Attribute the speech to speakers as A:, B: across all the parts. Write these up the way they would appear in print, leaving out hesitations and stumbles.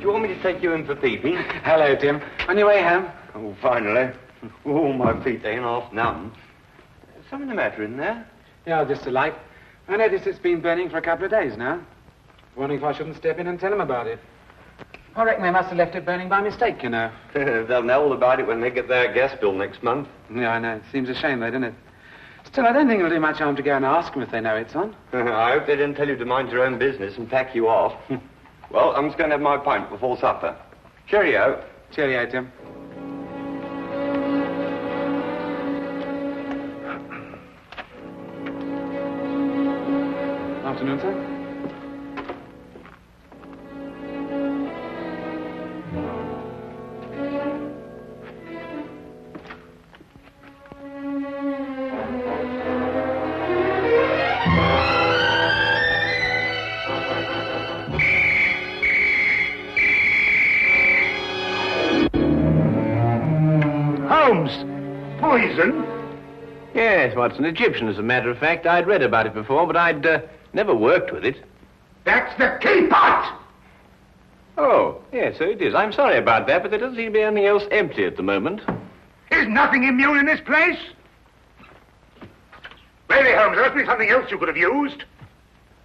A: you want me to take you in for peeping?
B: Hello, Tim. On your way home?
A: Oh, finally. Oh, my feet ain't half numb. Something the matter in there?
B: Yeah, just a light. I noticed it's been burning for a couple of days now. Wondering if I shouldn't step in and tell them about it. I reckon they must have left it burning by mistake, you know.
A: They'll know all about it when they get their gas bill next month.
B: Yeah, I know. It seems a shame, though, doesn't it? Still, I don't think it'll do much harm to go and ask them if they know it's on.
A: I hope they didn't tell you to mind your own business and pack you off. Well, I'm just going to have my pint before supper. Cheerio.
B: Cheerio, Tim. Afternoon, sir.
C: Holmes, poison?
D: Yes, Watson, Egyptian, as a matter of fact. I'd read about it before, but I'd never worked with it.
C: That's the teapot!
D: Oh, yes, so it is. I'm sorry about that, but there doesn't seem to be anything else empty at the moment.
C: Is nothing immune in this place? Really, Holmes, there must be something else you could have used.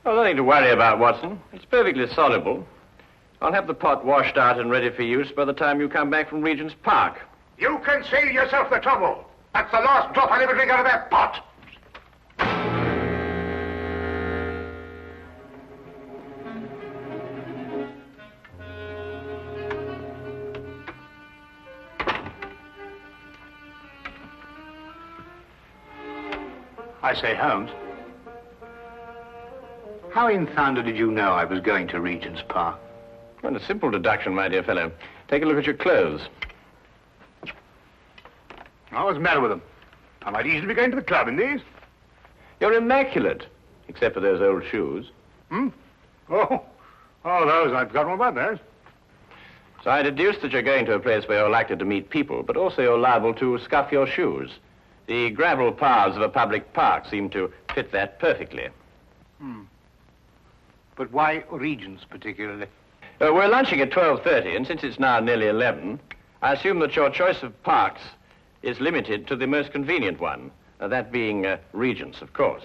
D: Oh, nothing to worry about, Watson. It's perfectly soluble. I'll have the pot washed out and ready for use by the time you come back from Regent's Park.
C: You can save yourself the trouble. That's the last drop I'll ever drink out of that pot. I say, Holmes, how in thunder did you know I was going to Regent's Park?
D: Well, a simple deduction, my dear fellow. Take a look at your clothes.
C: Oh, what's the matter with them? I might easily be going to the club in these.
D: You're immaculate, except for those old shoes.
C: Hmm? Oh, those. I've forgotten all about those.
D: So I deduce that you're going to a place where you're likely to meet people, but also you're liable to scuff your shoes. The gravel paths of a public park seem to fit that perfectly.
C: But why Regent's particularly?
D: We're lunching at 12:30, and since it's now nearly 11, I assume that your choice of parks is limited to the most convenient one, that being Regent's, of course.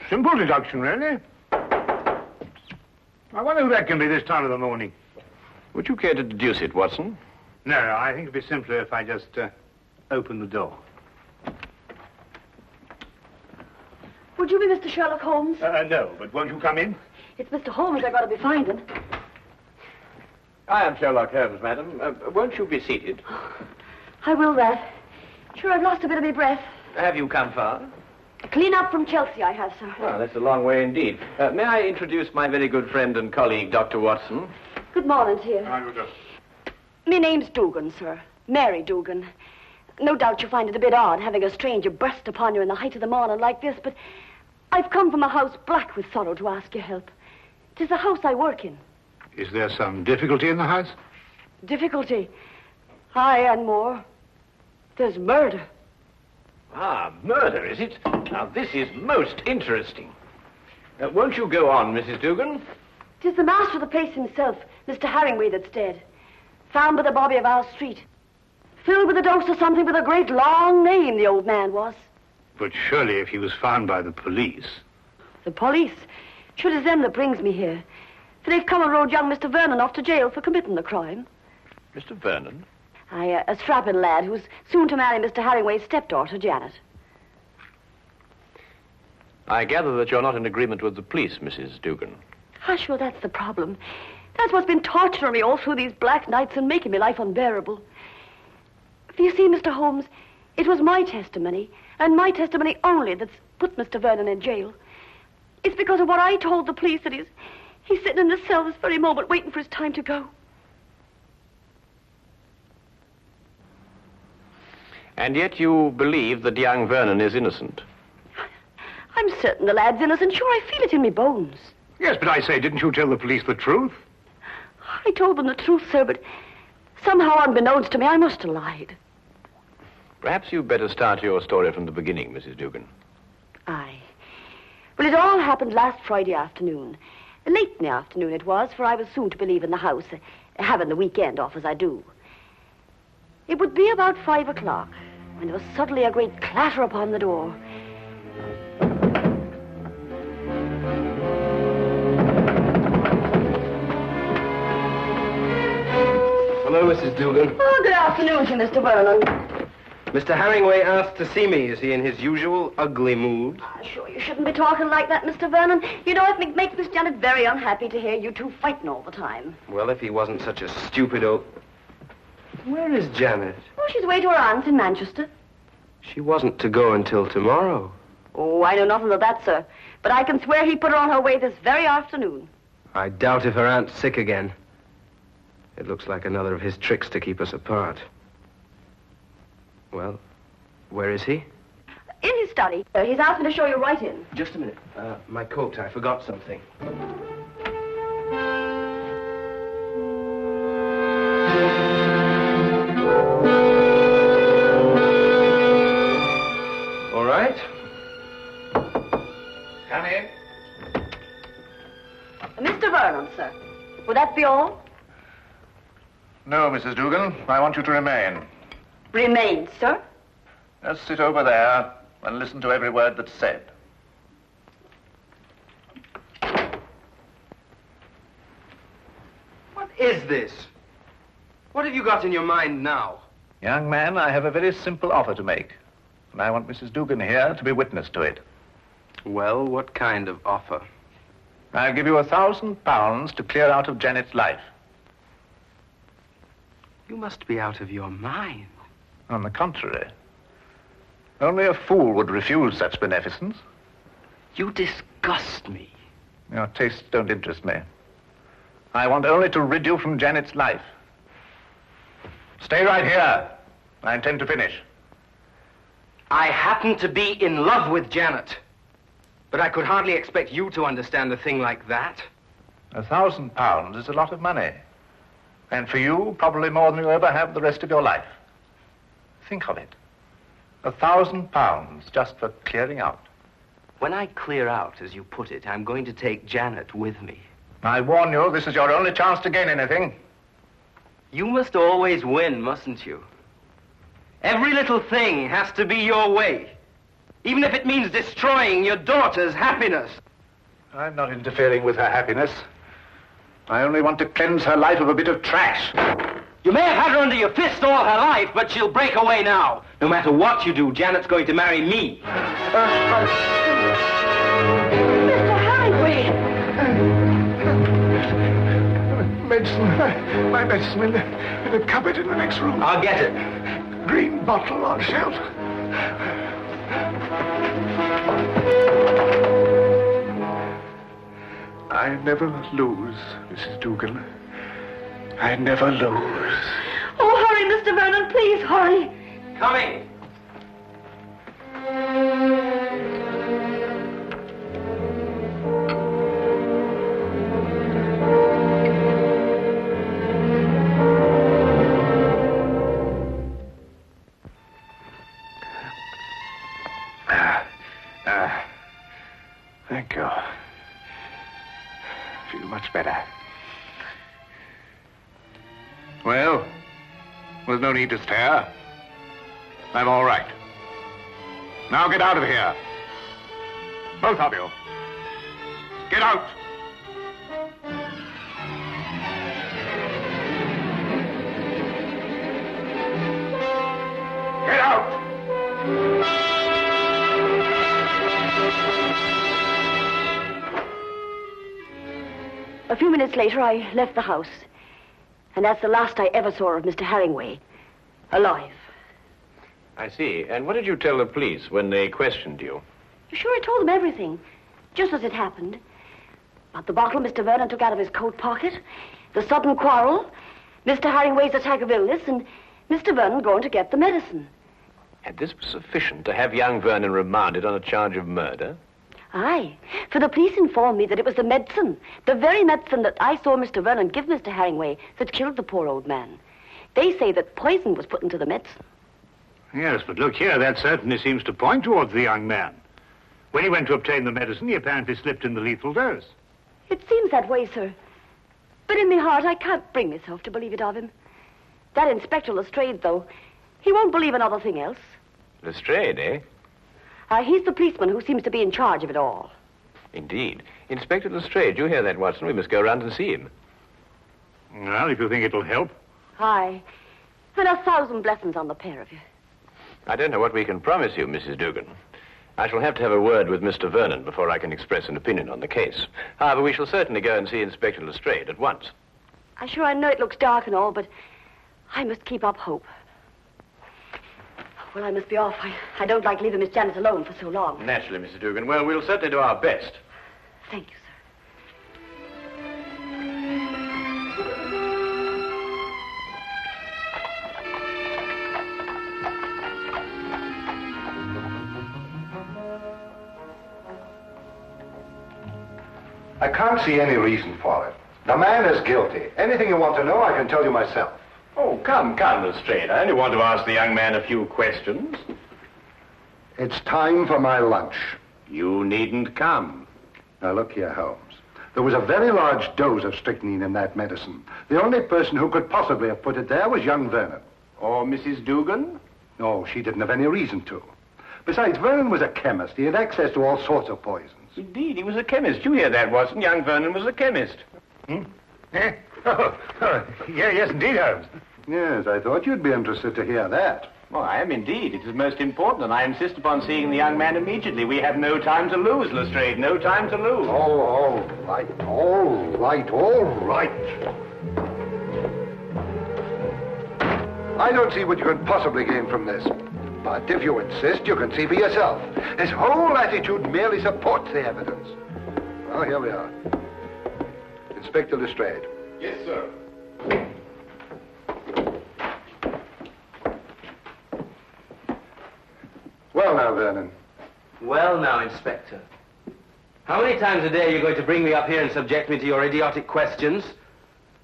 C: Simple deduction, really. I wonder who that can be this time of the morning.
D: Would you care to deduce it, Watson?
C: No, I think it'd be simpler if I just open the door.
E: Would you be Mr. Sherlock Holmes?
C: No, but won't you come in?
E: It's Mr. Holmes I gotta be finding.
D: I am Sherlock Holmes, madam. Won't you be seated?
E: I will that. Sure, I've lost a bit of my breath.
D: Have you come far?
E: Clean up from Chelsea, I have, sir.
D: Well, that's a long way indeed. May I introduce my very good friend and colleague, Dr. Watson?
E: Good morning to you.
C: Good.
E: My name's Dugan, sir. Mary Dugan. No doubt you find it a bit odd having a stranger burst upon you in the height of the morning like this, but I've come from a house black with sorrow to ask your help. 'Tis the house I work in.
C: Is there some difficulty in the house?
E: Difficulty? Aye, and more. There's murder.
D: Ah, murder, is it? Now, this is most interesting. Won't you go on, Mrs. Dugan?
E: 'Tis the master of the place himself, Mr. Harringway, that's dead. Found by the bobby of our street. Filled with a dose of something with a great long name, the old man was.
C: But surely if he was found by the police...
E: The police? Sure, it's them that brings me here. For they've come and rode young Mr. Vernon off to jail for committing the crime.
D: Mr. Vernon?
E: Aye, a strapping lad who's soon to marry Mr. Harringway's stepdaughter, Janet.
D: I gather that you're not in agreement with the police, Mrs. Dugan.
E: Ah, sure, that's the problem. That's what's been torturing me all through these black nights and making my life unbearable. For you see, Mr. Holmes, it was my testimony, and my testimony only, that's put Mr. Vernon in jail. It's because of what I told the police that he's sitting in the cell this very moment waiting for his time to go.
D: And yet you believe that young Vernon is innocent?
E: I'm certain the lad's innocent. Sure, I feel it in me bones.
C: Yes, but I say, didn't you tell the police the truth?
E: I told them the truth, sir, but somehow, unbeknownst to me, I must have lied.
D: Perhaps you'd better start your story from the beginning, Mrs. Dugan.
E: Aye. Well, it all happened last Friday afternoon. Late in the afternoon it was, for I was soon to be leaving the house, having the weekend off as I do. It would be about 5 o'clock when there was suddenly a great clatter upon the door.
F: Hello, Mrs. Dugan.
E: Oh, good afternoon to Mr. Vernon.
F: Mr. Herringway asked to see me. Is he in his usual ugly mood?
E: Sure, you shouldn't be talking like that, Mr. Vernon. You know, it makes Miss Janet very unhappy to hear you two fighting all the time.
F: Well, if he wasn't such a stupid old... Where is Janet?
E: Oh, she's away to her aunt's in Manchester.
F: She wasn't to go until tomorrow.
E: Oh, I know nothing of that, sir. But I can swear he put her on her way this very afternoon.
F: I doubt if her aunt's sick again. It looks like another of his tricks to keep us apart. Well, where is he?
E: In his study. He's asked me to show you right in.
F: Just a minute. My coat. I forgot something. All right.
C: Come in.
E: Mr. Vernon, sir. Would that be all?
C: No, Mrs. Dugan. I want you to remain.
E: Remain, sir.
C: Just sit over there and listen to every word that's said.
F: What is this? What have you got in your mind now?
C: Young man, I have a very simple offer to make. And I want Mrs. Dugan here to be witness to it.
F: Well, what kind of offer?
C: I'll give you £1,000 to clear out of Janet's life.
F: You must be out of your mind.
C: On the contrary. Only a fool would refuse such beneficence.
F: You disgust me.
C: Your tastes don't interest me. I want only to rid you from Janet's life. Stay right here. I intend to finish.
F: I happen to be in love with Janet. But I could hardly expect you to understand a thing like that.
C: £1,000 is a lot of money. And for you, probably more than you'll ever have the rest of your life. Think of it. £1,000 just for clearing out.
F: When I clear out, as you put it, I'm going to take Janet with me.
C: I warn you, this is your only chance to gain anything.
F: You must always win, mustn't you? Every little thing has to be your way. Even if it means destroying your daughter's happiness.
C: I'm not interfering with her happiness. I only want to cleanse her life of a bit of trash.
F: You may have had her under your fist all her life, but she'll break away now. No matter what you do, Janet's going to marry me.
E: Mr. Herringway!
C: Medicine. My medicine in the cupboard in the next room.
F: I'll get it.
C: Green bottle on shelf. I never lose, Mrs. Dugan. I never lose.
E: Oh, hurry, Mr. Vernon, please, hurry.
F: Coming.
C: Thank you. Feel much better. Well, there's no need to stare. I'm all right. Now get out of here. Both of you. Get out. Get out.
E: A few minutes later, I left the house. And that's the last I ever saw of Mr. Herringway. Alive.
D: I see. And what did you tell the police when they questioned you?
E: Sure, I told them everything. Just as it happened. About the bottle Mr. Vernon took out of his coat pocket. The sudden quarrel. Mr. Herringway's attack of illness. And Mr. Vernon going to get the medicine.
D: And this was sufficient to have young Vernon remanded on a charge of murder?
E: Aye, for the police informed me that it was the medicine, the very medicine that I saw Mr. Vernon give Mr. Herringway, that killed the poor old man. They say that poison was put into the medicine.
G: Yes, but look here, that certainly seems to point towards the young man. When he went to obtain the medicine, he apparently slipped in the lethal dose.
E: It seems that way, sir. But in my heart, I can't bring myself to believe it of him. That Inspector Lestrade, though, he won't believe another thing else.
D: Lestrade, eh?
E: He's the policeman who seems to be in charge of it all.
D: Indeed. Inspector Lestrade, you hear that, Watson? We must go round and see him.
G: Well, if you think it'll help.
E: Aye. And 1,000 blessings on the pair of you.
D: I don't know what we can promise you, Mrs. Dugan. I shall have to have a word with Mr. Vernon before I can express an opinion on the case. However, we shall certainly go and see Inspector Lestrade at once.
E: I know it looks dark and all, but I must keep up hope. Well, I must be off. I don't like leaving Miss Janet alone for so long.
D: Naturally, Mrs. Dugan. Well, we'll certainly do our best.
E: Thank you, sir.
H: I can't see any reason for it. The man is guilty. Anything you want to know, I can tell you myself.
D: Oh, come, Lestrade. I only want to ask the young man a few questions.
H: It's time for my lunch.
D: You needn't come.
H: Now, look here, Holmes. There was a very large dose of strychnine in that medicine. The only person who could possibly have put it there was young Vernon.
D: Or Mrs. Dugan?
H: No, she didn't have any reason to. Besides, Vernon was a chemist. He had access to all sorts of poisons.
D: Indeed, he was a chemist. You hear that, Watson? Young Vernon was a chemist.
G: Eh? Yes, indeed, Holmes.
H: Yes, I thought you'd be interested to hear that.
D: Well, I am indeed. It is most important, and I insist upon seeing the young man immediately. We have no time to lose, Lestrade. No time to lose.
H: Oh, all right, all right, all right. I don't see what you can possibly gain from this. But if you insist, you can see for yourself. His whole attitude merely supports the evidence. Well, here we are. Inspector Lestrade.
A: Yes, sir.
H: Well, now, Vernon.
F: Well now, Inspector. How many times a day are you going to bring me up here and subject me to your idiotic questions?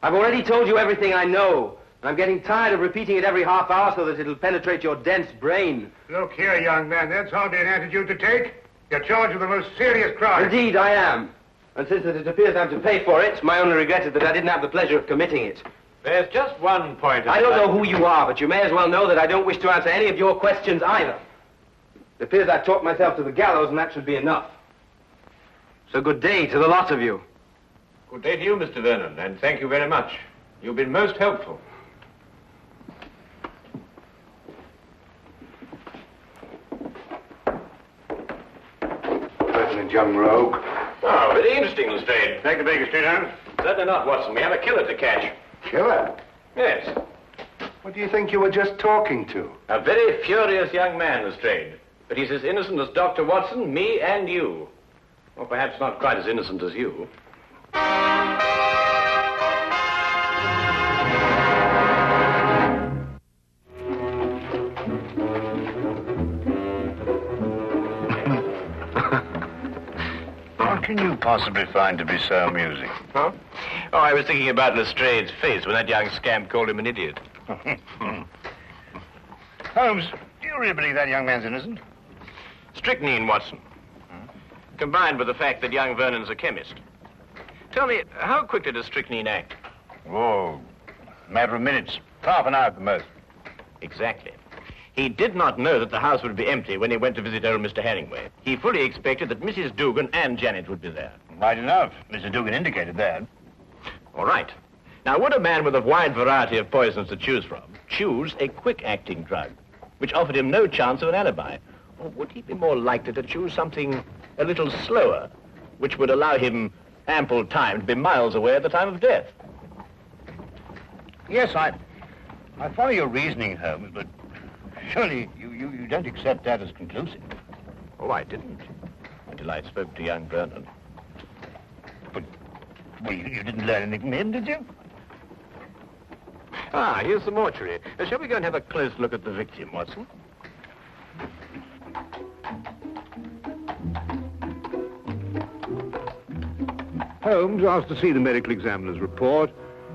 F: I've already told you everything I know. And I'm getting tired of repeating it every half hour so that it'll penetrate your dense brain.
G: Look here, young man, that's hardly an attitude to take. You're charged with the most serious crime.
F: Indeed, I am. And since it appears I'm to pay for it, my only regret is that I didn't have the pleasure of committing it.
D: There's just one point.
F: I don't know who you are, but you may as well know that I don't wish to answer any of your questions either. It appears I've talked myself to the gallows, and that should be enough. So good day to the lot of you.
D: Good day to you, Mr. Vernon, and thank you very much. You've been most helpful.
H: President Young Rogue.
D: Oh, very interesting, Lestrade.
G: Take the Baker Street, Holmes.
D: Certainly not, Watson. We have a killer to catch.
H: Killer?
D: Yes.
H: What do you think you were just talking to?
D: A very furious young man, Lestrade. But he's as innocent as Dr. Watson, me, and you. Or perhaps not quite as innocent as you.
G: What can you possibly find to be so amusing?
D: Huh? Oh, I was thinking about Lestrade's face when that young scamp called him an idiot.
G: Holmes, do you really believe that young man's innocent?
D: Strychnine, Watson. Combined with the fact that young Vernon's a chemist. Tell me, how quickly does strychnine act?
G: Oh, matter of minutes. Half an hour at the most.
D: Exactly. He did not know that the house would be empty when he went to visit old Mr. Hanningway. He fully expected that Mrs. Dugan and Janet would be there.
G: Right enough. Mr. Dugan indicated that.
D: All right. Now, would a man with a wide variety of poisons to choose from choose a quick-acting drug, which offered him no chance of an alibi? Or would he be more likely to choose something a little slower, which would allow him ample time to be miles away at the time of death?
G: Yes, I follow your reasoning, Holmes, but surely you don't accept that as conclusive.
D: Oh, I didn't, until I spoke to young Vernon.
G: But, well, you didn't learn anything from him, did you?
D: Ah, here's the mortuary. Shall we go and have a close look at the victim, Watson?
C: Holmes asked to see the medical examiner's report,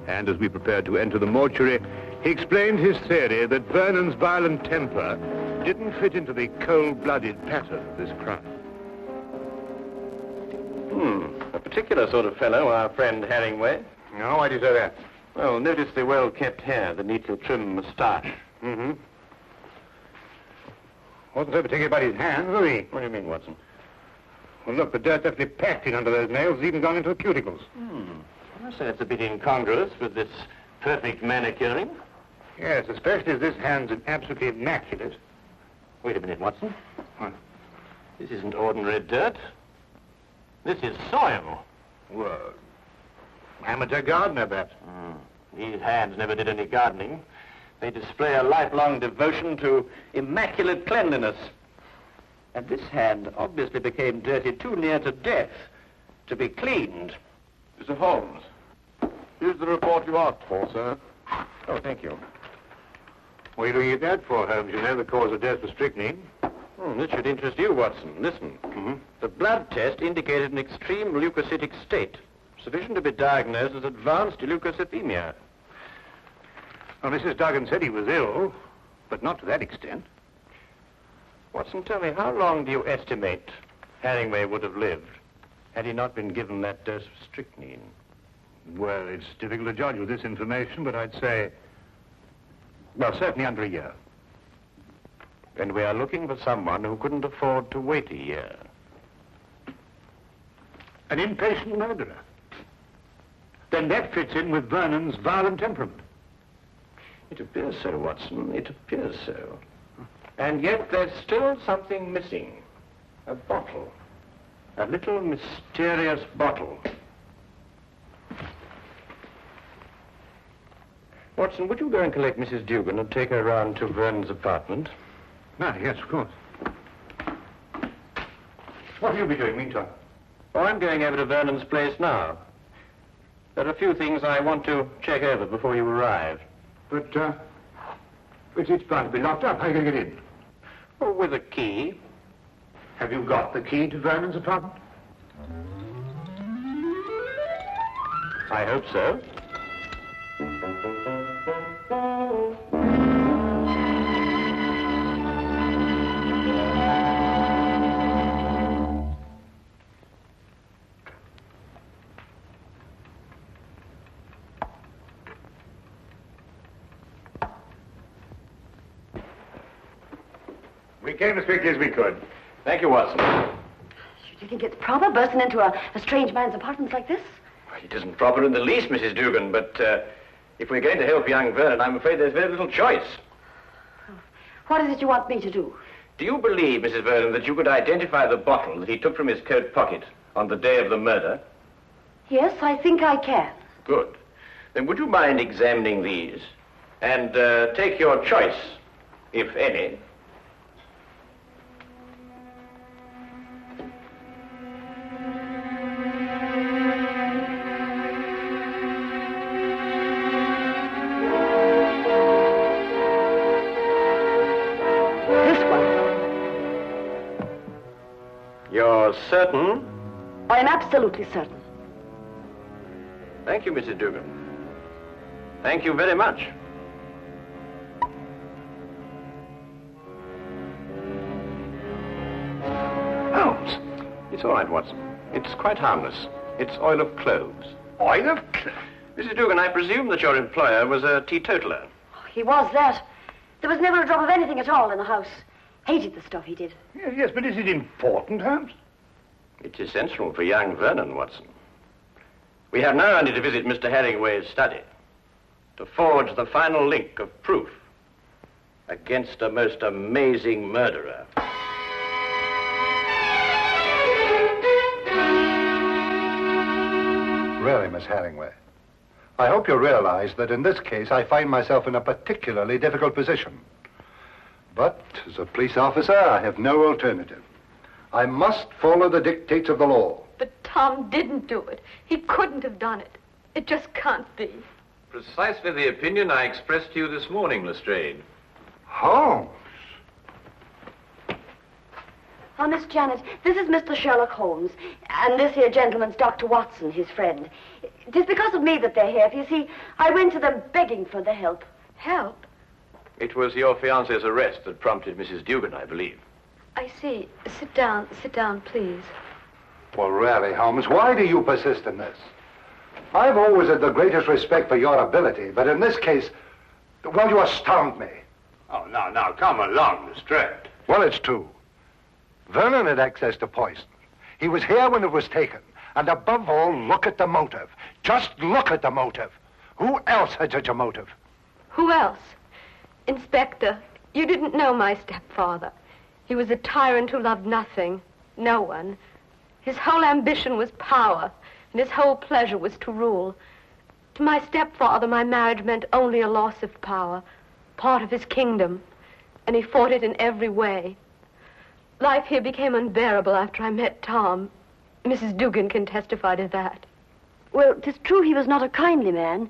C: and as we prepared to enter the mortuary, he explained his theory that Vernon's violent temper didn't fit into the cold-blooded pattern of this crime.
D: A particular sort of fellow, our friend Herringway.
C: No, why do you say that?
D: Well, notice the well-kept hair, the neatly trimmed moustache.
C: Mm-hmm. Wasn't so particular about his hands, was he?
D: What do you mean, Watson?
C: Well, look, the dirt definitely packed in under those nails. It's even gone into the cuticles.
D: I say it's a bit incongruous with this perfect manicuring.
C: Yes, especially as this hand's absolutely immaculate.
D: Wait a minute, Watson.
C: What?
D: This isn't ordinary dirt. This is soil.
C: Well, amateur gardener, perhaps.
D: These hands never did any gardening. They display a lifelong devotion to immaculate cleanliness. And this hand obviously became dirty too near to death to be cleaned.
C: Mr. Holmes, here's the report you asked for, sir.
D: Oh, thank you.
C: What are you looking at that for, Holmes? You know the cause of death was strychnine.
D: This should interest you, Watson. Listen. The blood test indicated an extreme leukocytic state, sufficient to be diagnosed as advanced leukocythemia.
C: Well, Mrs. Duggan said he was ill, but not to that extent.
D: Watson, tell me, how long do you estimate Herringway would have lived had he not been given that dose of strychnine?
C: Well, it's difficult to judge with this information, but I'd say, well, certainly under a year.
D: And we are looking for someone who couldn't afford to wait a year.
C: An impatient murderer. Then that fits in with Vernon's violent temperament.
D: It appears so, Watson. It appears so. And yet there's still something missing. A bottle. A little mysterious bottle. Watson, would you go and collect Mrs. Dugan and take her round to Vernon's apartment?
C: Yes, of course. What will you be doing meantime?
D: Oh, I'm going over to Vernon's place now. There are a few things I want to check over before you arrive.
C: But it's bound to be locked up. How are you going to get in?
D: Oh, with a key.
C: Have you got the key to Vernon's apartment?
D: I hope so.
C: We came as quickly as we could.
D: Thank you, Watson.
E: Do you think it's proper bursting into a strange man's apartment like this?
D: It isn't proper in the least, Mrs. Dugan, but if we're going to help young Vernon, I'm afraid there's very little choice.
E: What is it you want me to do?
D: Do you believe, Mrs. Vernon, that you could identify the bottle that he took from his coat pocket on the day of the murder?
E: Yes, I think I can.
D: Good. Then would you mind examining these and take your choice, if any? You're certain?
E: I am absolutely certain.
D: Thank you, Mrs. Dugan. Thank you very much.
C: Holmes.
D: It's all right, Watson. It's quite harmless. It's oil of cloves.
C: Oil of cloves?
D: Mrs. Dugan, I presume that your employer was a teetotaler.
E: He was that. There was never a drop of anything at all in the house. Hated the stuff he did.
C: Yes, but is it important, Holmes?
D: It's essential for young Vernon, Watson. We have now only to visit Mr. Herringway's study to forge the final link of proof against a most amazing murderer.
H: Really, Miss Herringway, I hope you realize that in this case I find myself in a particularly difficult position. But as a police officer, I have no alternative. I must follow the dictates of the law.
I: But Tom didn't do it. He couldn't have done it. It just can't be.
J: Precisely the opinion I expressed to you this morning, Lestrade.
H: Holmes.
E: Oh, Miss Janet, this is Mr. Sherlock Holmes, and this here gentleman's Dr. Watson, his friend. It is because of me that they're here. For you see, I went to them begging for the help.
I: Help?
D: It was your fiancé's arrest that prompted Mrs. Dugan, I believe.
I: I see. Sit down, please.
H: Well, really, Holmes, why do you persist in this? I've always had the greatest respect for your ability, but in this case, well, you astound me.
G: Oh, now, come along, Lestrade.
H: Well, it's true. Vernon had access to poison. He was here when it was taken. And above all, look at the motive. Just look at the motive. Who else had such a motive?
I: Who else? Inspector, you didn't know my stepfather. He was a tyrant who loved nothing, no one. His whole ambition was power, and his whole pleasure was to rule. To my stepfather, my marriage meant only a loss of power, part of his kingdom, and he fought it in every way. Life here became unbearable after I met Tom. Mrs. Dugan can testify to that.
E: Well, 'tis true he was not a kindly man,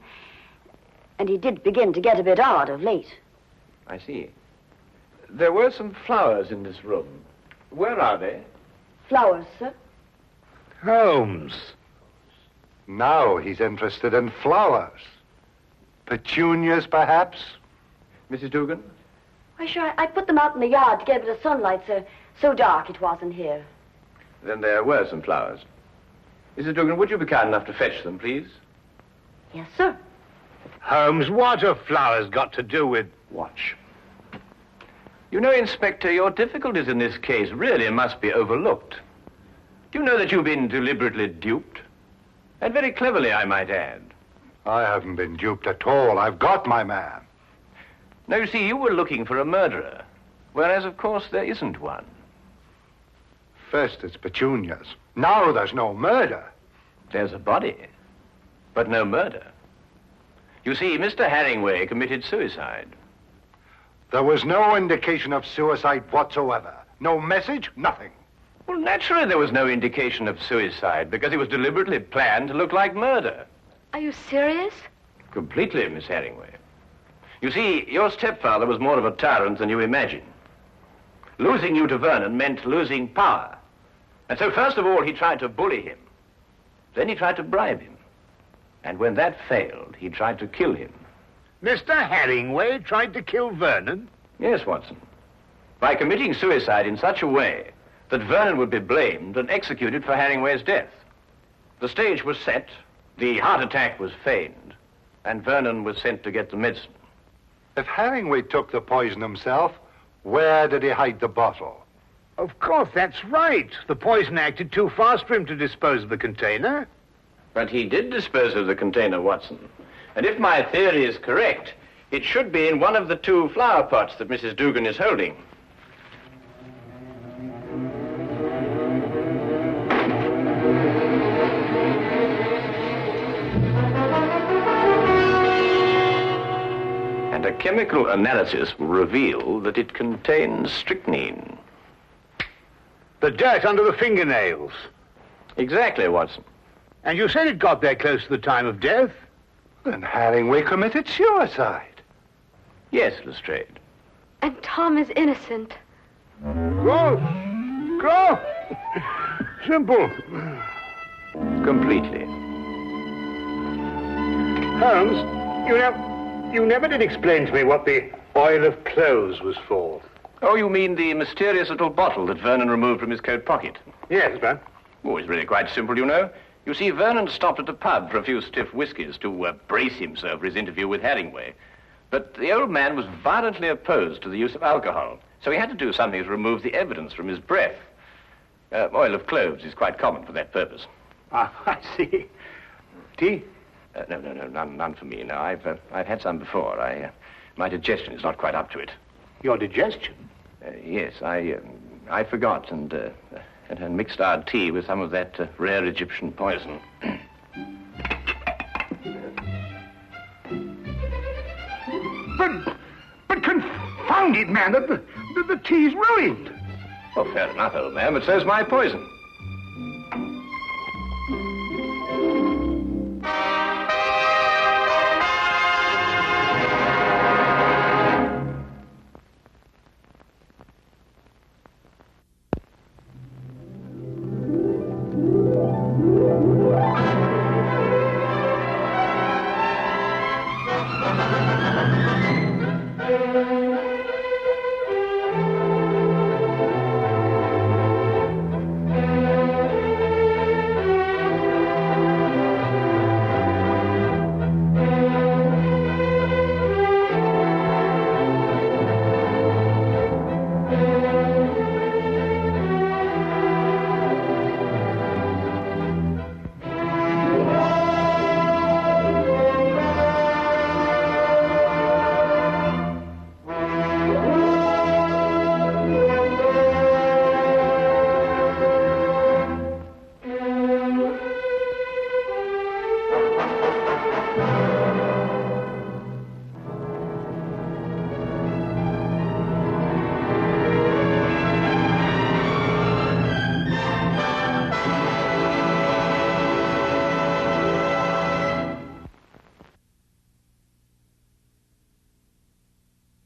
E: and he did begin to get a bit odd of late.
D: I see. There were some flowers in this room. Where are they?
E: Flowers, sir?
G: Holmes.
H: Now he's interested in flowers. Petunias, perhaps?
D: Mrs. Dugan?
E: Why, sure, I put them out in the yard to get a bit of sunlight, sir. So dark it was in here.
D: Then there were some flowers. Mrs. Dugan, would you be kind enough to fetch them, please?
E: Yes, sir.
G: Holmes, what have flowers got to do with...
D: Watch. You know, Inspector, your difficulties in this case really must be overlooked. Do you know that you've been deliberately duped? And very cleverly, I might add.
H: I haven't been duped at all. I've got my man.
D: Now, you see, you were looking for a murderer, whereas, of course, there isn't one.
H: First it's petunias. Now there's no murder.
D: There's a body, but no murder. You see, Mr. Herringway committed suicide.
H: There was no indication of suicide whatsoever. No message, nothing.
D: Well, naturally there was no indication of suicide, because it was deliberately planned to look like murder.
I: Are you serious?
D: Completely, Miss Herringway. You see, your stepfather was more of a tyrant than you imagine. Losing you to Vernon meant losing power. And so first of all, he tried to bully him. Then he tried to bribe him. And when that failed, he tried to kill him.
G: Mr. Herringway tried to kill Vernon?
D: Yes, Watson. By committing suicide in such a way that Vernon would be blamed and executed for Herringway's death. The stage was set, the heart attack was feigned, and Vernon was sent to get the medicine.
H: If Herringway took the poison himself, where did he hide the bottle?
G: Of course, that's right. The poison acted too fast for him to dispose of the container.
D: But he did dispose of the container, Watson. And if my theory is correct, it should be in one of the two flower pots that Mrs. Dugan is holding. And a chemical analysis will reveal that it contains strychnine.
G: The dirt under the fingernails.
D: Exactly, Watson.
G: And you said it got there close to the time of death?
H: Then Herringway committed suicide.
D: Yes, Lestrade.
I: And Tom is innocent.
G: Go! Simple.
D: Completely.
G: Holmes, you never did explain to me what the oil of clothes was for.
D: Oh, you mean the mysterious little bottle that Vernon removed from his coat pocket?
G: Yes, sir.
D: Oh, it's really quite simple, you know. You see, Vernon stopped at a pub for a few stiff whiskies to brace himself for his interview with Herringway. But the old man was violently opposed to the use of alcohol, so he had to do something to remove the evidence from his breath. Oil of cloves is quite common for that purpose.
G: Ah, I see. Tea?
D: No, none for me. No, I've had some before. My digestion is not quite up to it.
G: Your digestion?
D: Yes, I forgot and mixed our tea with some of that rare Egyptian poison.
H: But confound it, man, the tea's ruined.
D: Oh, fair enough, old man, but so's my poison.